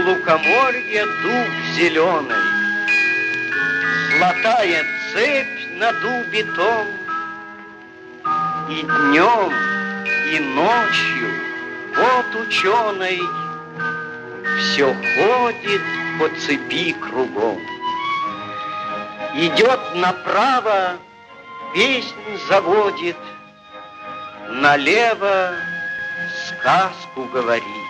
лукоморья дуб зеленый, золотая цепь на дубе том, и днем, и ночью вот ученый все ходит по цепи кругом. Идет направо, песнь заводит, налево сказку говорит.